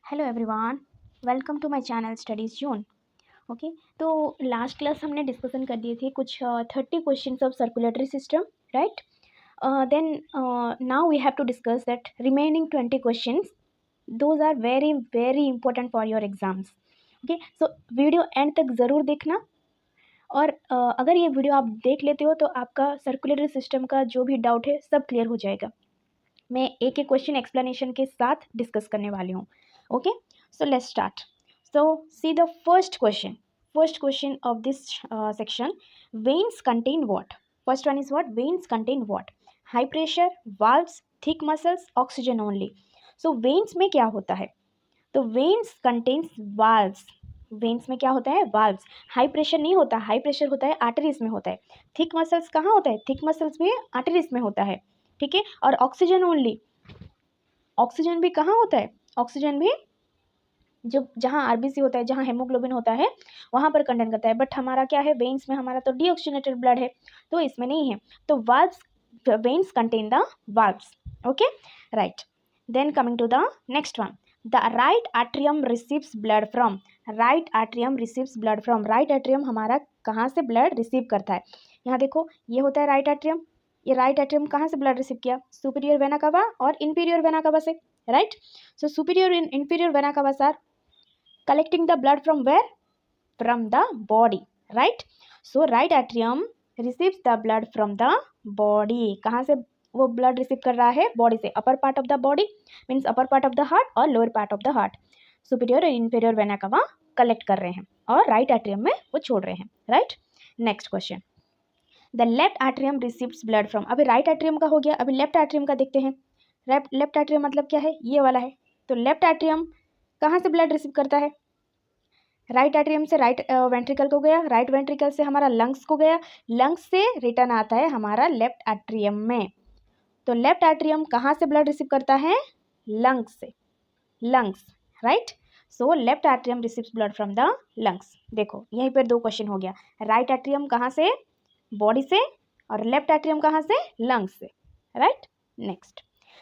Hello everyone, welcome to my channel studies zone. Okay, तो last class हमने discussion कर दिए थे कुछ 30 questions of circulatory system, right? Then now we have to discuss that remaining 20 questions, those are very very important for your exams. Okay, so video end तक ज़रूर देखना। और अगर ये वीडियो आप देख लेते हो तो आपका सर्कुलेटरी सिस्टम का जो भी डाउट है सब क्लियर हो जाएगा। मैं एक एक क्वेश्चन एक्सप्लेनेशन के साथ डिस्कस करने वाली हूँ। Okay, so let's start. So see the first question of this section, veins contain what? First one is what? Veins contain what? High pressure, valves, thick muscles, oxygen only. So veins में क्या होता है? तो veins contains valves. Veins में क्या होता है? Valves. High pressure नहीं होता, हाई प्रेशर होता है आर्टरीज में होता है। थिक मसल्स कहाँ होता है? थिक मसल्स भी आर्टरीज में होता है, ठीक है। और ऑक्सीजन ओनली, ऑक्सीजन भी कहाँ होता है? ऑक्सीजन भी जो जहाँ आरबीसी होता है, जहाँ हेमोग्लोबिन होता है, वहाँ पर कंटेन करता है। बट हमारा क्या है? वेन्स में हमारा तो डीऑक्सीजनेटेड ब्लड है, तो इसमें नहीं है। तो valves, veins contain the valves. Okay, right. Then coming to the next one, the right atrium receives blood from. Right atrium receives blood from. Right atrium हमारा कहाँ से ब्लड रिसीव करता है? यहाँ देखो, ये होता है राइट एट्रियम। ये राइट एट्रियम कहाँ से ब्लड रिसीव किया? सुपीरियर वेना कावा और इंफीरियर वेना कावा से, right? So superior and inferior vena cava are collecting the blood from where? From the body, right? So right atrium receives the blood from the body. कहाँ से वो blood receive कर रहा है? Body से। upper part of the body means upper part of the heart और lower part of the heart. superior और inferior vena cava collect कर रहे हैं और right atrium में वो छोड़ रहे हैं, right? next question, the left atrium receives blood from. अभी right atrium का हो गया, अभी left atrium का देखते हैं। left atrium मतलब क्या है? ये वाला है। तो left atrium कहाँ से ब्लड रिसीव करता है? राइट एट्रियम से राइट वेंट्रिकल को गया, राइट वेंट्रिकल से हमारा लंग्स को गया, लंग्स से रिटर्न आता है हमारा लेफ्ट एट्रियम में। तो लेफ्ट एट्रियम कहाँ से ब्लड रिसीव करता है? लंग्स से, lungs, right? So left atrium receives blood from the lungs. देखो यहीं पर दो क्वेश्चन हो गया। राइट एट्रियम कहाँ से? बॉडी से। और लेफ्ट एट्रियम कहाँ से? लंग्स से, right? Next,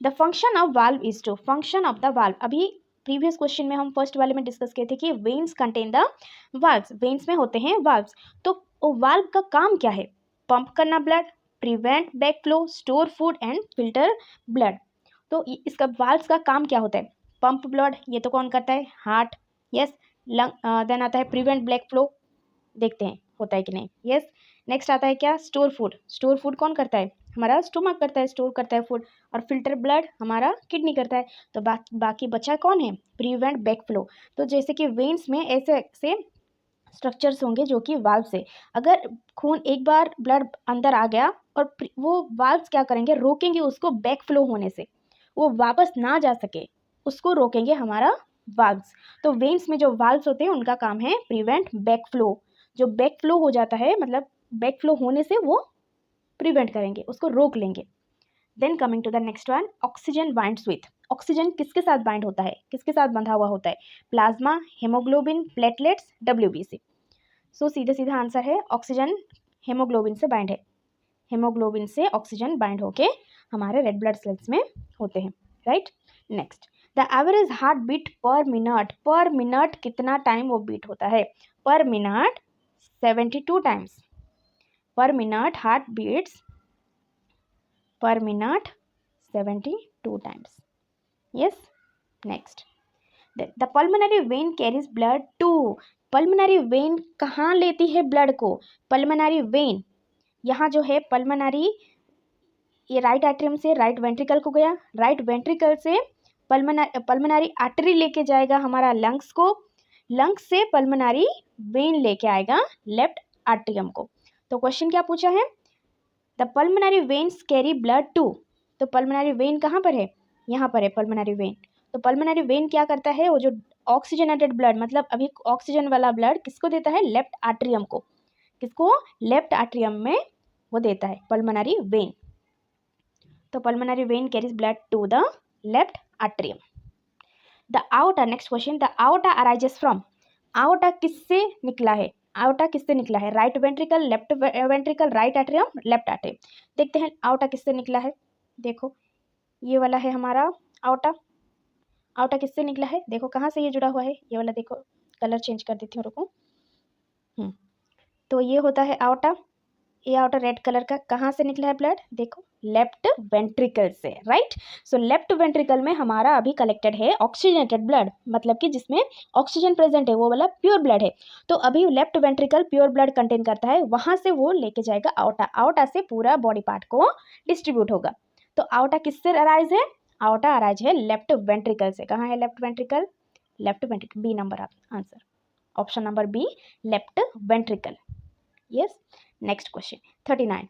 the function of valve is to. Function of the valve, अभी प्रीवियस क्वेश्चन में हम फर्स्ट वाले में डिस्कस किए थे कि veins contain the valves. Veins में होते हैं वाल्व्स। तो वाल्व का काम क्या है? पंप करना blood, prevent back flow, store food and filter blood. तो इसका वाल्व्स का काम क्या होता है? पंप ब्लड, ये तो कौन करता है? Heart, yes. लंग, देन आता है प्रिवेंट ब्लैक फ्लो, देखते हैं होता है कि नहीं, यस। नेक्स्ट आता है क्या? Store food. स्टोर फूड कौन करता है? हमारा स्टोमक करता है, स्टोर करता है फूड। और फिल्टर ब्लड हमारा किडनी करता है। तो बाकी बचा कौन है? Prevent back flow. तो जैसे कि वेन्स में ऐसे ऐसे स्ट्रक्चर्स होंगे जो कि वाल्व से, अगर खून एक बार ब्लड अंदर आ गया और वो वाल्व्स क्या करेंगे? रोकेंगे उसको बैक फ्लो होने से, वो वापस ना जा सके, उसको रोकेंगे हमारा वाल्व्स। तो वेन्स में जो वाल्व्स होते हैं उनका काम है प्रिवेंट बैक फ्लो। जो बैक फ्लो हो जाता है, मतलब बैक फ्लो होने से वो प्रिवेंट करेंगे, उसको रोक लेंगे। Then coming to the next one, oxygen binds with. Oxygen किसके साथ बाइंड होता है? किसके साथ बंधा हुआ होता है? Plasma, haemoglobin, platelets, WBC. So सीधा सीधा आंसर है ऑक्सीजन हेमोग्लोबिन से बाइंड है। हेमोग्लोबिन से ऑक्सीजन बाइंड होके हमारे रेड ब्लड सेल्स में होते हैं, right? Next, the average heart beat per minute. Per minute कितना टाइम वो बीट होता है? Per minute 72 times. Per minute heart beats per minute 72 times. Yes. Next, the pulmonary vein carries blood to. pulmonary vein कहाँ लेती है blood को? pulmonary vein यहाँ जो है pulmonary, ये राइट एट्रियम से राइट वेंट्रिकल को गया, राइट वेंट्रिकल से पल्मोनरी आर्टरी लेके जाएगा हमारा लंग्स को, लंग्स से पल्मोनरी वेन लेके आएगा लेफ्ट आर्टरियम को। तो क्वेश्चन क्या पूछा है? The pulmonary veins carry blood to. तो पल्मोनरी वेन कहाँ पर है? यहाँ पर है पल्मोनरी वेन। तो पल्मोनरी वेन क्या करता है? वो जो ऑक्सीजनेटेड ब्लड, मतलब अभी ऑक्सीजन वाला ब्लड किसको देता है? लेफ्ट आर्टरियम को। किसको? लेफ्ट आर्टरियम में वो देता है पल्मोनरी वेन। तो pulmonary vein carries blood to the left atrium. The aorta, next question, the aorta arises from. Aorta किससे निकला है? आउटा किससे निकला है? Right ventricle, left ventricle, right atrium, left atrium. देखते हैं आउटा किससे निकला है। देखो ये वाला है हमारा आउटा, आउटा किससे निकला है, देखो कहाँ से ये जुड़ा हुआ है, ये वाला देखो, कलर चेंज कर देती हूँ, रुको। तो ये होता है आउटा, ये आउटर रेड कलर का, कहाँ से निकला है ब्लड, देखो लेफ्ट वेंट्रिकल से, राइट। सो लेफ्ट वेंट्रिकल में हमारा अभी कलेक्टेड है ऑक्सीजनेटेड ब्लड, मतलब कि जिसमें ऑक्सीजन प्रेजेंट है, वो वाला प्योर ब्लड है। तो अभी left ventricle pure blood contain करता है, वहां से वो लेके जाएगा आउटा, आउटा से पूरा बॉडी पार्ट को डिस्ट्रीब्यूट होगा। तो आउटा किससे अराइज है, आउटा अराइज है लेफ्ट वेंट्रिकल से। कहाँ है left ventricle, left ventricle, B number answer, option number B, left ventricle. yes, next question 39,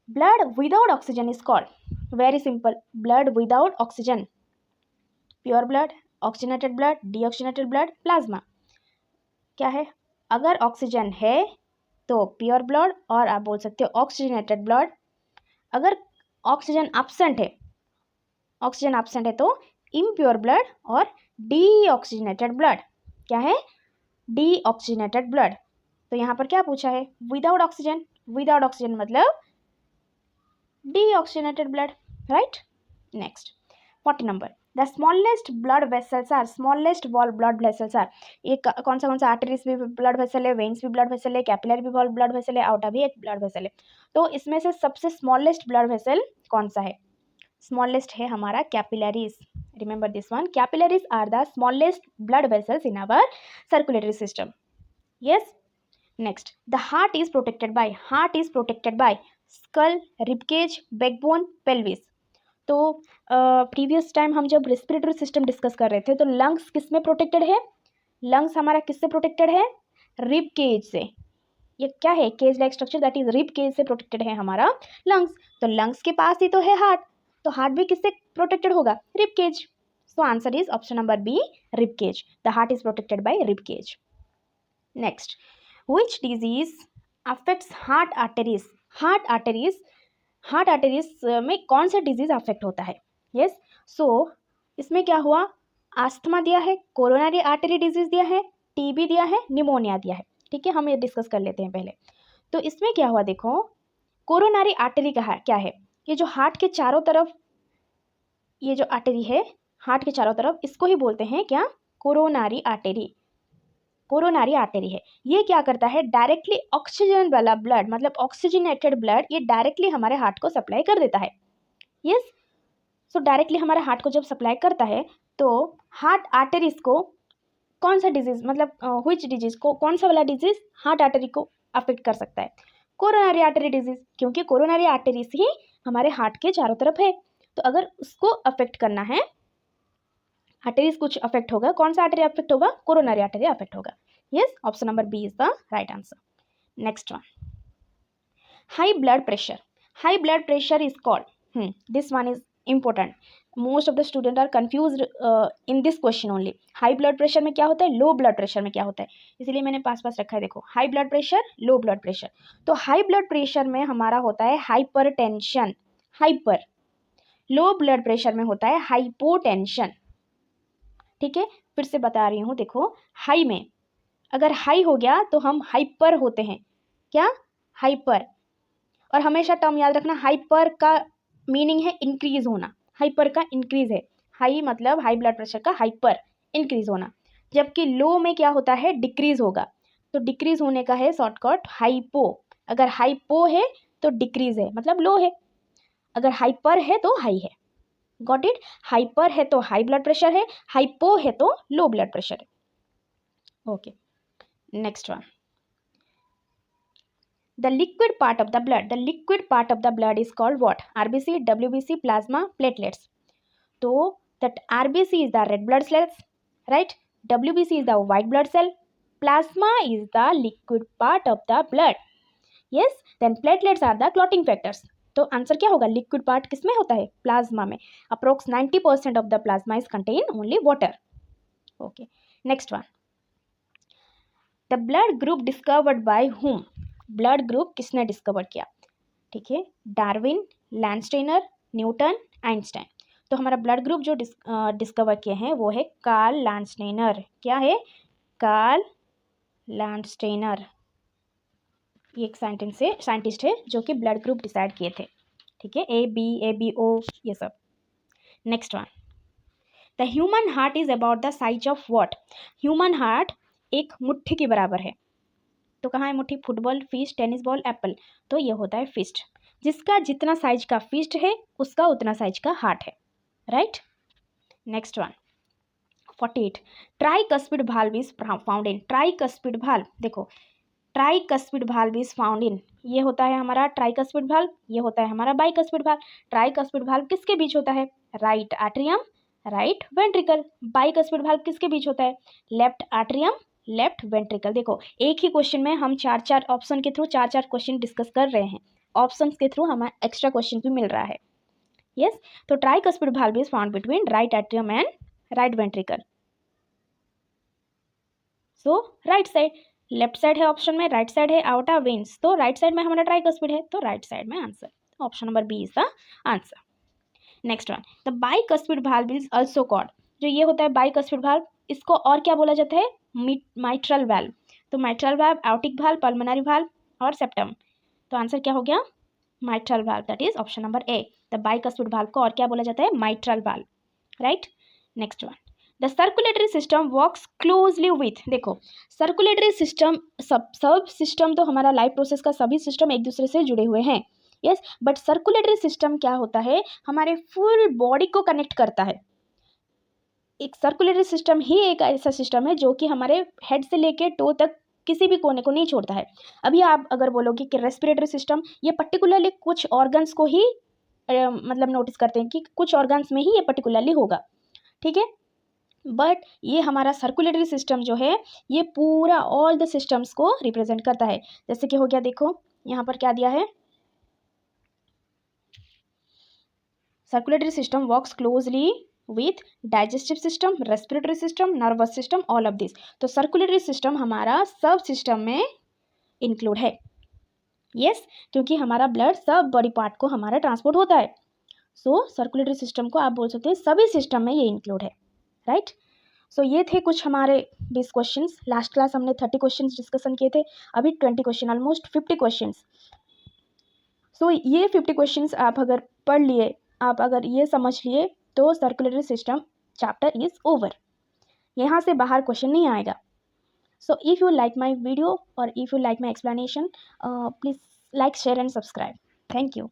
blood without oxygen is called, very simple, blood without oxygen, pure blood, oxygenated blood, deoxygenated blood, plasma। क्या है, अगर oxygen है तो pure blood, और आप बोल सकते हो ऑक्सीजनेटेड ब्लड। अगर ऑक्सीजन एब्सेंट है, ऑक्सीजन एब्सेंट है तो इम्प्योर ब्लड और डीऑक्सीजनेटेड ब्लड। क्या है, डीऑक्सीजनेटेड ब्लड। तो यहाँ पर क्या पूछा है, विदाउट ऑक्सीजन, विदाउट ऑक्सीजन मतलब deoxygenated blood, right? Next 40 number, the smallest blood vessels are, smallest wall blood vessels are, ये कौन सा आर्टरीज भी ब्लड वेसल है, वेन्स भी ब्लड वेसल है, कैपिलरी भी ब्लड वेसल है, आउटा भी एक ब्लड वेसल है। तो इसमें से सबसे स्मॉलेस्ट ब्लड वेसल कौन सा है, स्मॉलेस्ट है हमारा capillaries, remember this one, capillaries are the smallest blood vessels in our circulatory system. yes, next the heart is protected by, heart is protected by skull, ribcage, backbone, pelvis. तो previous time हम जब respiratory system discuss कर रहे थे तो lungs किस में protected है, लंग्स हमारा किससे प्रोटेक्टेड है, रिब केज से। ये क्या है, cage like structure, that is rib cage से प्रोटेक्टेड है हमारा लंग्स। तो लंग्स के पास ही तो है हार्ट, तो हार्ट भी किससे प्रोटेक्टेड होगा, rib cage. So answer is option number B, rib cage, the heart is protected by rib cage. Next, which disease affects heart arteries, heart arteries, heart arteries में कौन सा डिजीज अफेक्ट होता है। Yes, सो इसमें क्या हुआ, asthma दिया है, कोरोनरी आर्टरी डिजीज दिया है, टीबी दिया है, निमोनिया दिया है। ठीक है, हम ये डिस्कस कर लेते हैं पहले। तो इसमें क्या हुआ, देखो कोरोनरी आर्टरी का क्या है, ये जो हार्ट के चारों तरफ, ये जो आर्टरी है हार्ट के चारों तरफ, इसको ही बोलते हैं क्या, कोरोनरी आर्टरी, कोरोनरी आर्टरी है। ये क्या करता है, डायरेक्टली ऑक्सीजन वाला ब्लड, मतलब ऑक्सीजनेटेड ब्लड, ये डायरेक्टली हमारे हार्ट को सप्लाई कर देता है। यस, सो डायरेक्टली हमारे हार्ट को जब सप्लाई करता है तो हार्ट आर्टरीज को कौन सा डिजीज, मतलब व्हिच डिजीज को, कौन सा वाला डिजीज हार्ट आर्टरी को अफेक्ट कर सकता है, कोरोनरी आर्टरी डिजीज, क्योंकि कोरोनरी आर्टरीज ही हमारे हार्ट के चारों तरफ है। तो अगर उसको अफेक्ट करना है, आर्टरीज कुछ अफेक्ट होगा, कौन सा आर्टरी अफेक्ट होगा, कोरोनरी आर्टरी अफेक्ट होगा। Yes, option number B is the right answer. Next one, high blood pressure, high blood pressure is called, this one is important, most of the student are confused in this question only, high blood pressure में क्या होता है, low blood pressure में क्या होता है, इसलिए मैंने पास पास रखा है, देखो high blood pressure, low blood pressure. तो हाई ब्लड प्रेशर में हमारा होता है hypertension, hyper, low blood pressure में होता है हाइपोटेंशन। ठीक है, फिर से बता रही हूँ, देखो हाई में अगर हाई हो गया तो हम हाइपर होते हैं, क्या, हाइपर। और हमेशा टर्म याद रखना, हाइपर का मीनिंग है इंक्रीज होना, हाइपर का इंक्रीज है, हाई मतलब हाई ब्लड प्रेशर का हाइपर इंक्रीज होना, जबकि लो में क्या होता है, डिक्रीज होगा। तो डिक्रीज होने का है शॉर्टकट हाइपो, अगर हाइपो है तो डिक्रीज है, मतलब लो है, अगर हाइपर है तो हाई है। गॉट इट, हाइपर है तो हाई ब्लड प्रेशर है, हाइपो है तो लो ब्लड प्रेशर है। Okay, next one, the liquid part of the blood, the liquid part of the blood is called what, RBC, WBC, plasma, platelets। तो that RBC is the red blood cells, right, WBC is the white blood cell, plasma is the liquid part of the blood, yes, then platelets are the clotting factors। तो answer क्या होगा, liquid part किस में होता है, plasma में, approx 90% of the plasma is contain only water. Okay, next one, the blood group discovered by whom, blood group किसने discover किया, ठीक है, डार्विन, लैंडस्टेनर, न्यूटन, आइंस्टाइन। तो हमारा ब्लड ग्रुप जो डिस्कवर किए हैं वो है कार्ल लैंडस्टेनर। क्या है, कार्ल लैंडस्टेनर, ये एक साइंटिस्ट है जो कि ब्लड ग्रुप डिसाइड किए थे। ठीक है, ए बी ओ ये सब। Next one, the human heart is about the size of what? Human heart एक मुट्ठी के बराबर है। तो कहाँ है मुट्ठी? Football, fist, tennis ball, apple. तो ये होता है फिस्ट। जिसका जितना साइज का फिस्ट है उसका उतना साइज का हार्ट है, right. Next one 48 tricuspid valve is found in. Tricuspid valve, देखो tricuspid valve is found in, ये होता है हमारा ट्राइकस्पिड भाल्व, ये होता है हमारा बाइकस्पिड भाल्व। ट्राइकस्पिड भाल्व किसके बीच होता है? Right atrium, right ventricle. Bicuspid valve किसके बीच होता है? Left atrium, left ventricle. देखो एक ही क्वेश्चन में हम चार चार ऑप्शन के थ्रू चार चार क्वेश्चन डिस्कस कर रहे हैं, ऑप्शन के थ्रू हमें एक्स्ट्रा क्वेश्चन भी मिल रहा है। यस, तो tricuspid valve is found between right atrium and right ventricle. So right side, left side है ऑप्शन में, राइट साइड है आउटा वेन्स, तो राइट साइड में हमारा ट्राइकस्पिड है, तो राइट साइड में answer, option number B is the answer. Next one the bicuspid valve is also called, जो ये होता है बाइकस्पिड भाल्व, इसको और क्या बोला जाता है? Mitral valve. तो mitral valve, aortic valve, pulmonary valve और सेप्टम। तो आंसर क्या हो गया? Mitral valve, that is option number A. The bicuspid valve को और क्या बोला जाता है? Mitral valve, right. Next one the circulatory system works closely with, देखो सर्कुलेटरी सिस्टम, सब सिस्टम तो हमारा लाइफ प्रोसेस का सभी सिस्टम एक दूसरे से जुड़े हुए हैं, यस, बट सर्कुलेटरी सिस्टम क्या होता है? हमारे फुल बॉडी को कनेक्ट करता है। एक सर्कुलेटरी सिस्टम ही एक ऐसा सिस्टम है जो कि हमारे हेड से लेके टो तक किसी भी कोने को नहीं छोड़ता है। अभी आप अगर बोलोगे कि रेस्पिरेटरी सिस्टम, ये पर्टिकुलरली कुछ ऑर्गन्स को ही मतलब नोटिस करते हैं कि कुछ ऑर्गन्स में ही ये पर्टिकुलरली होगा, ठीक है। बट ये हमारा सर्कुलेटरी सिस्टम जो है ये पूरा ऑल द सिस्टम्स को रिप्रेजेंट करता है। जैसे कि हो गया, देखो यहाँ पर क्या दिया है, circulatory system works closely with digestive system, respiratory system, nervous system, all of this. तो सर्कुलेटरी सिस्टम हमारा सब सिस्टम में इंक्लूड है, यस, क्योंकि हमारा ब्लड सब बॉडी पार्ट को हमारा ट्रांसपोर्ट होता है। सो सर्कुलेटरी सिस्टम को आप बोल सकते हैं सभी सिस्टम में ये इंक्लूड है, राइट। सो ये थे कुछ हमारे 20 क्वेश्चंस। लास्ट क्लास हमने 30 क्वेश्चंस डिस्कशन किए थे, अभी 20 क्वेश्चन, ऑलमोस्ट 50 क्वेश्चंस। सो ये 50 क्वेश्चंस आप अगर पढ़ लिए, आप अगर ये समझ लिए, तो circulatory system chapter is over, यहाँ से बाहर क्वेश्चन नहीं आएगा। So if you like my video और if you like my explanation, please like, share and subscribe. Thank you.